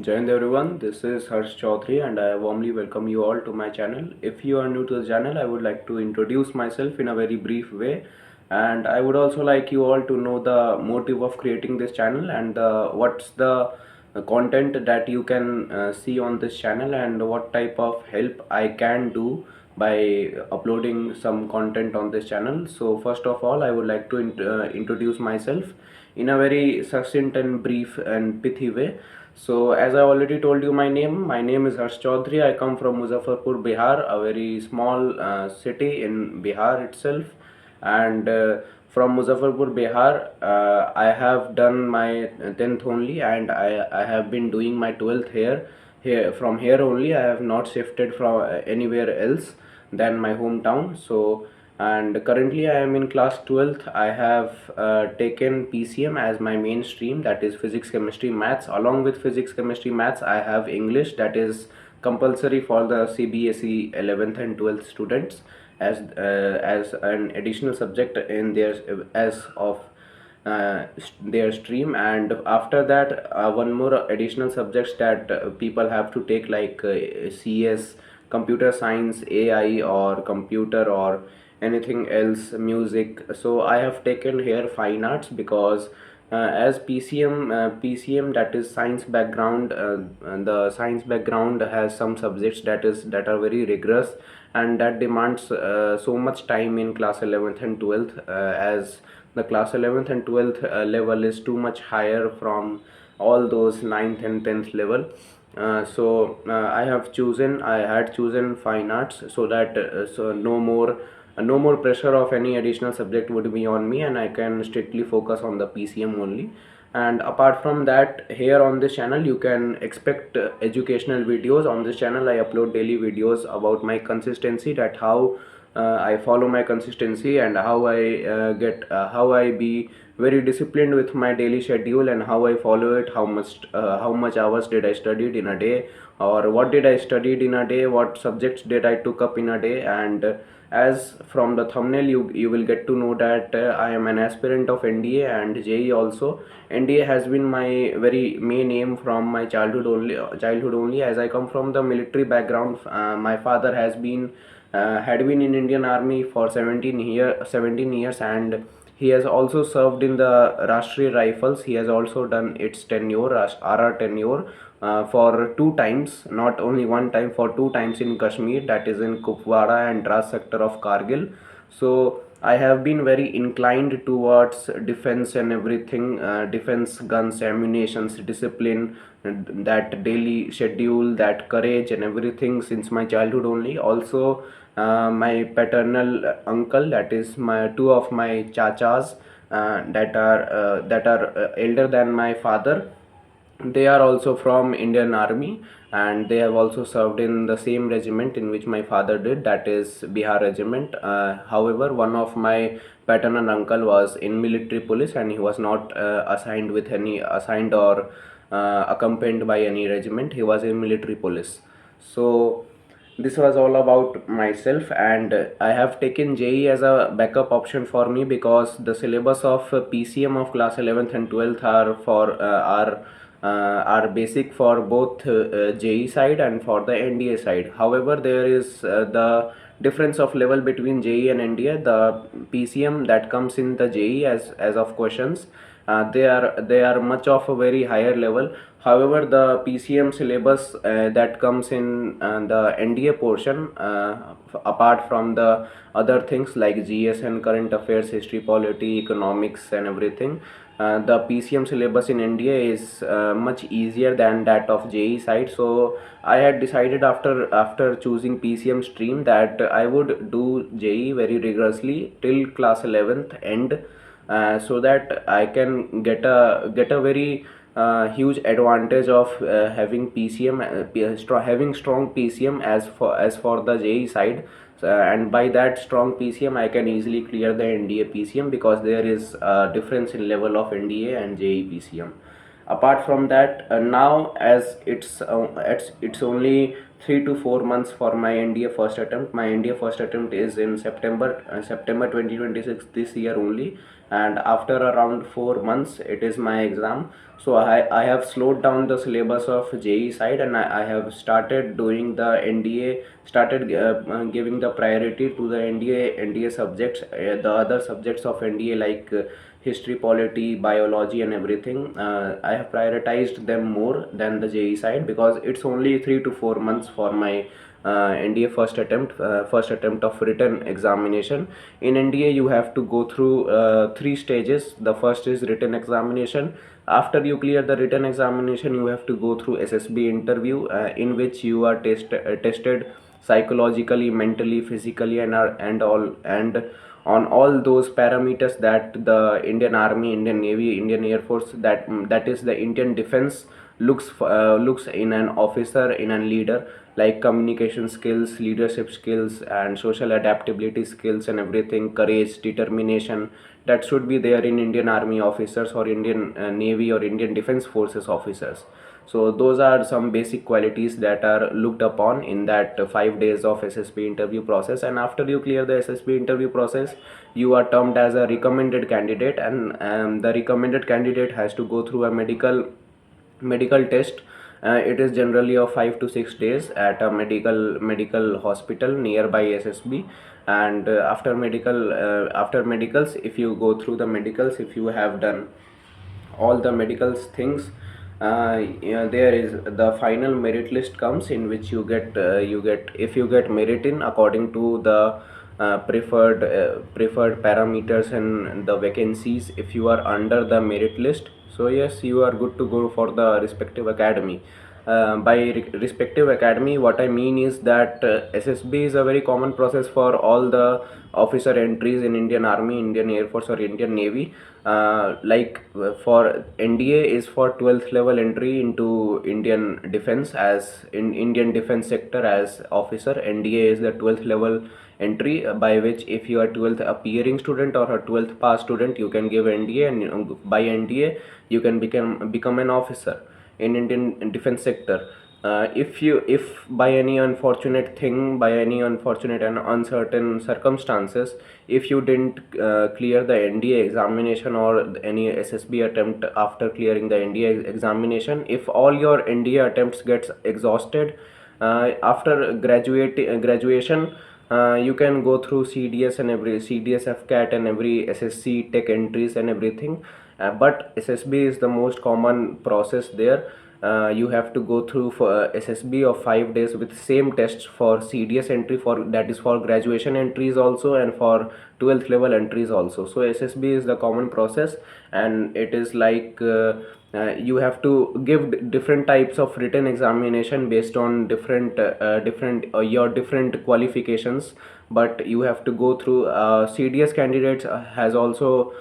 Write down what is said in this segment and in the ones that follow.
Jai Hind everyone, this is Harsh Chaudhary and I warmly welcome you all to my channel. If you are new to the channel, I would like to introduce myself in a very brief way, and I would also like you all to know the motive of creating this channel and what's the content that you can see on this channel and what type of help I can do by uploading some content on this channel. So first of all, I would like to introduce myself in a very succinct and brief and pithy way. So as I already told you my name is Harsh Chaudhary. I come from Muzaffarpur, Bihar, a very small city in Bihar itself. And from Muzaffarpur, Bihar, I have done my 10th only, and I have been doing my 12th here. From here only, I have not shifted from anywhere else than my hometown. So and currently I am in class 12th. I have taken PCM as my main stream, that is physics, chemistry, maths. Along with physics, chemistry, maths, I have English, that is compulsory for the CBSE 11th and 12th students as an additional subject in their as of their stream. And after that, one more additional subjects that people have to take, like CS, computer science, AI, or computer, or anything else, music. So I have taken here fine arts because as PCM, that is science background, and the science background has some subjects that are very rigorous and that demands so much time in class 11th and 12th, as the class 11th and 12th level is too much higher from all those ninth and 10th level. I had chosen fine arts, so that no more pressure of any additional subject would be on me, and I can strictly focus on the PCM only. And apart from that, here on this channel you can expect educational videos. On this channel I upload daily videos about my consistency, that how I follow my consistency, and how I be very disciplined with my daily schedule, and how I follow it, how much hours did I studied in a day, or what did I studied in a day, what subjects did I took up in a day. And as from the thumbnail you will get to know that I am an aspirant of NDA and JEE also. NDA has been my very main aim from my childhood only, as I come from the military background. My father had been in Indian Army for 17 years, and he has also served in the Rashtriya Rifles. He has also done its tenure, RR tenure, for two times, not only one time, for two times in Kashmir, that is in Kupwara and Dras sector of Kargil. So I have been very inclined towards defense and everything, defense, guns, ammunitions, discipline, that daily schedule, that courage and everything since my childhood only. Also, my paternal uncle, that is my two of my chachas, that are elder than my father, they are also from Indian Army, and they have also served in the same regiment in which my father did, that is Bihar regiment. However, one of my paternal uncle was in military police, and he was not assigned or accompanied by any regiment. He was in military police. So this was all about myself, and I have taken JEE as a backup option for me, because the syllabus of PCM of class 11th and 12th are basic for both JEE side and for the NDA side. However, there is the difference of level between JEE and NDA. The PCM that comes in the JEE as of questions, they are much of a very higher level. However, the PCM syllabus that comes in the NDA portion, apart from the other things like GS and current affairs, history, polity, economics, and everything, the PCM syllabus in NDA is much easier than that of JEE side. So I had decided after choosing PCM stream that I would do JEE very rigorously till class 11th end, so that I can get a very huge advantage of having PCM, having strong PCM as for the JEE side. And by that strong PCM I can easily clear the NDA PCM, because there is a difference in level of NDA and JEE PCM. Apart from that, now as it's only 3 to 4 months for my NDA first attempt. My NDA first attempt is in September 2026, this year only. and after around 4 months it is my exam. So I have slowed down the syllabus of JEE side, and I have started doing the NDA, started giving the priority to the NDA subjects, the other subjects of NDA like history, polity, biology and everything. I have prioritized them more than the JEE side, because it's only 3 to 4 months for my NDA first attempt of written examination. In NDA you have to go through three stages. The first is written examination. After you clear the written examination, you have to go through SSB interview, in which you are tested psychologically, mentally, physically, and on all those parameters that the Indian Army, Indian Navy, Indian Air Force, that is the Indian Defense looks in an officer, in a leader, like communication skills, leadership skills, and social adaptability skills and everything, courage, determination, that should be there in Indian Army officers or Indian Navy or Indian Defense Forces officers. So those are some basic qualities that are looked upon in that 5 days of SSB interview process. And after you clear the SSB interview process, you are termed as a recommended candidate, and the recommended candidate has to go through a medical test. It is generally of 5 to 6 days at a medical hospital nearby SSB. And after medicals, if you go through the medicals, if you have done all the medicals things, there is the final merit list comes, in which you get, if you get merit in according to the preferred parameters and the vacancies, if you are under the merit list, so yes, you are good to go for the respective academy. By respective academy, what I mean is that SSB is a very common process for all the officer entries in Indian Army, Indian Air Force or Indian Navy. For NDA is for 12th level entry into Indian defense, as in Indian defense sector as officer. NDA is the 12th level entry, by which if you are 12th appearing student or a 12th pass student, you can give NDA, and by NDA you can become an officer in Indian defense sector. If by any unfortunate thing, by any unfortunate and uncertain circumstances, if you didn't clear the NDA examination or any SSB attempt after clearing the NDA examination, if all your NDA attempts gets exhausted after graduation, you can go through CDS and every CDS FCAT and every SSC tech entries and everything. But SSB is the most common process there. You have to go through for SSB of 5 days with same tests for CDS entry, for that is for graduation entries also, and for 12th level entries also. So SSB is the common process, and it is like you have to give different types of written examination based on different your different qualifications. But you have to go through CDS candidates has also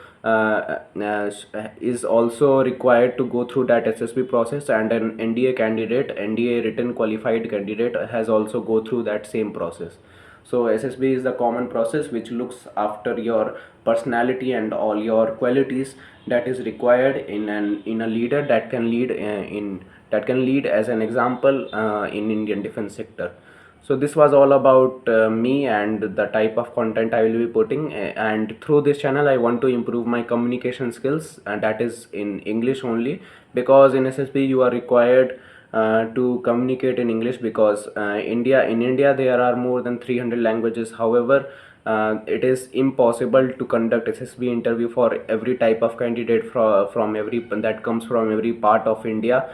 is also required to go through that SSB process, and an NDA candidate, NDA written qualified candidate, has also go through that same process. So SSB is the common process which looks after your personality and all your qualities that is required in a leader that can lead as an example in Indian defense sector. So this was all about me and the type of content I will be putting, and through this channel I want to improve my communication skills, and that is in English only, because in SSB you are required to communicate in English, because in India there are more than 300 languages. However, it is impossible to conduct SSB interview for every type of candidate from every that comes from every part of India.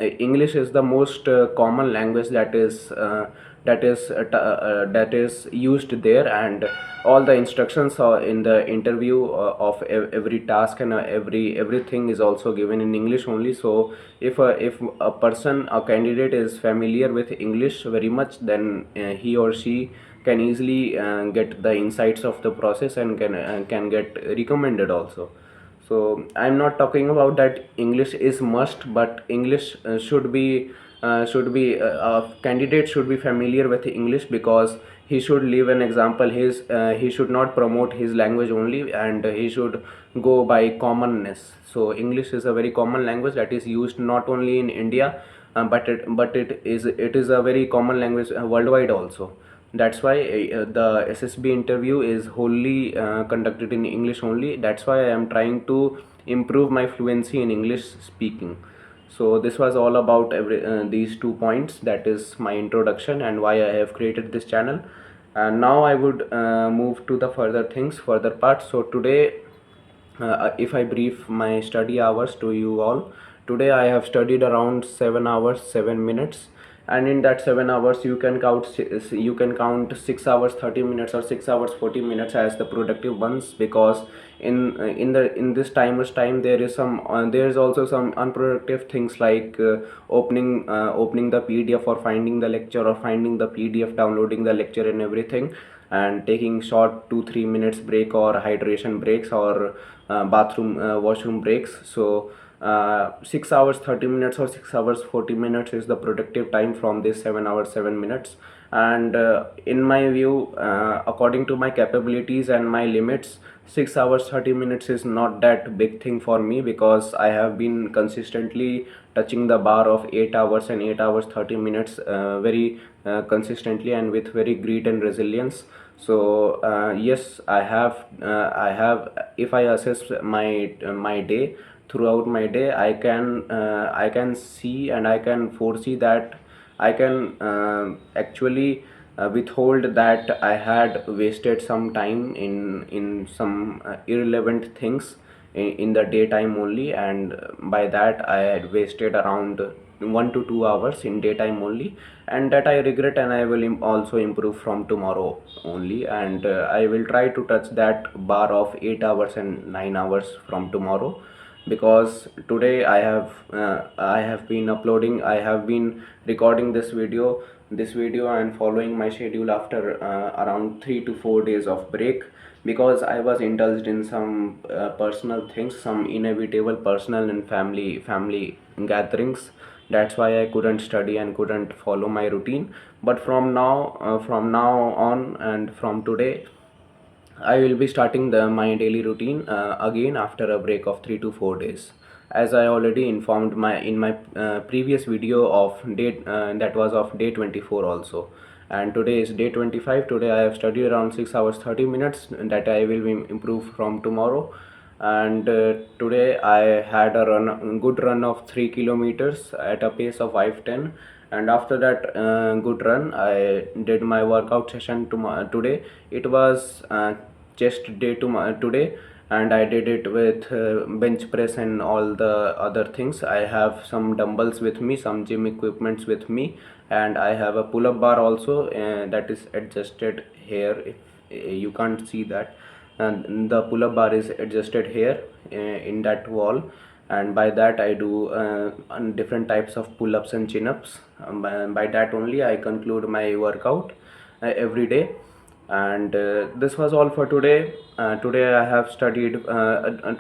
English is the most common language that is used there, and all the instructions are in the interview of every task, and everything is also given in English only. So if a candidate is familiar with English very much, then he or she can easily get the insights of the process, and can get recommended also. So I'm not talking about that English is must, but English should be a candidate should be familiar with English, because he should leave an example. He should not promote his language only, and he should go by commonness. So English is a very common language that is used not only in India, but it is a very common language worldwide also. That's why the SSB interview is wholly conducted in English only. That's why I am trying to improve my fluency in English speaking. So this was all about these 2 points, that is my introduction and why I have created this channel. And now I would move to the further things, further parts. So today, if I brief my study hours to you all, today I have studied around 7 hours 7 minutes, and in that 7 hours you can count 6 hours 30 minutes or 6 hours 40 minutes as the productive ones, because in this timer's time there is also some unproductive things like opening the PDF or finding the lecture, or finding the PDF, downloading the lecture and everything, and taking short 2-3 minutes break, or hydration breaks, or washroom breaks. So 6 hours 30 minutes or 6 hours 40 minutes is the productive time from this 7 hours 7 minutes. And in my view, according to my capabilities and my limits, 6 hours 30 minutes is not that big thing for me, because I have been consistently touching the bar of 8 hours and 8 hours 30 minutes very consistently and with very grit and resilience. So yes, I have, if I assess my day, throughout my day, I can see and I can foresee that I can actually withhold that I had wasted some time in some irrelevant things in the daytime only, and by that I had wasted around 1 to 2 hours in daytime only, and that I regret, and I will also improve from tomorrow only. And I will try to touch that bar of 8 hours and 9 hours from tomorrow, because today I have been uploading, I have been recording this video and following my schedule after around 3 to 4 days of break, because I was indulged in some personal things, some inevitable personal and family gatherings. That's why I couldn't study and couldn't follow my routine. But from now on, and from today, I will be starting my daily routine again after a break of 3 to 4 days. As I already informed in my previous video of date, that was of day 24 also, and today is day 25. Today I have studied around 6 hours 30 minutes, that I will be improve from tomorrow. And today I had a good run of 3 kilometers at a pace of 5:10, and after that good run I did my workout session today. It was chest day today, and I did it with bench press and all the other things. I have some dumbbells with me, some gym equipments with me, and I have a pull-up bar also that is adjusted here. If you can't see that, and the pull-up bar is adjusted here in that wall, and by that I do different types of pull-ups and chin-ups. By that only I conclude my workout every day. And this was all for today. Today I have studied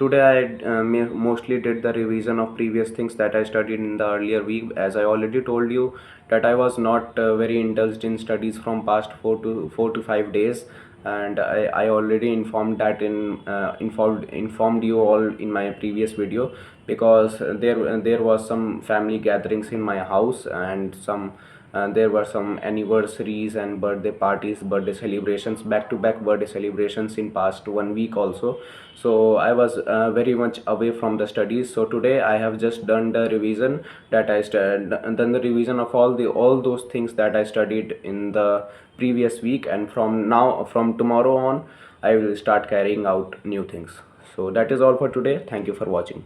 today I mostly did the revision of previous things that I studied in the earlier week. As I already told you that I was not very indulged in studies from past 4 to 5 days, and I already informed that informed you all in my previous video, because there was some family gatherings in my house, and there were some anniversaries and birthday parties, birthday celebrations, back to back birthday celebrations in past 1 week also. So I was very much away from the studies. So today I have just done the revision, done the revision of all those things that I studied in the previous week, and from tomorrow on I will start carrying out new things. So that is all for today. Thank you for watching.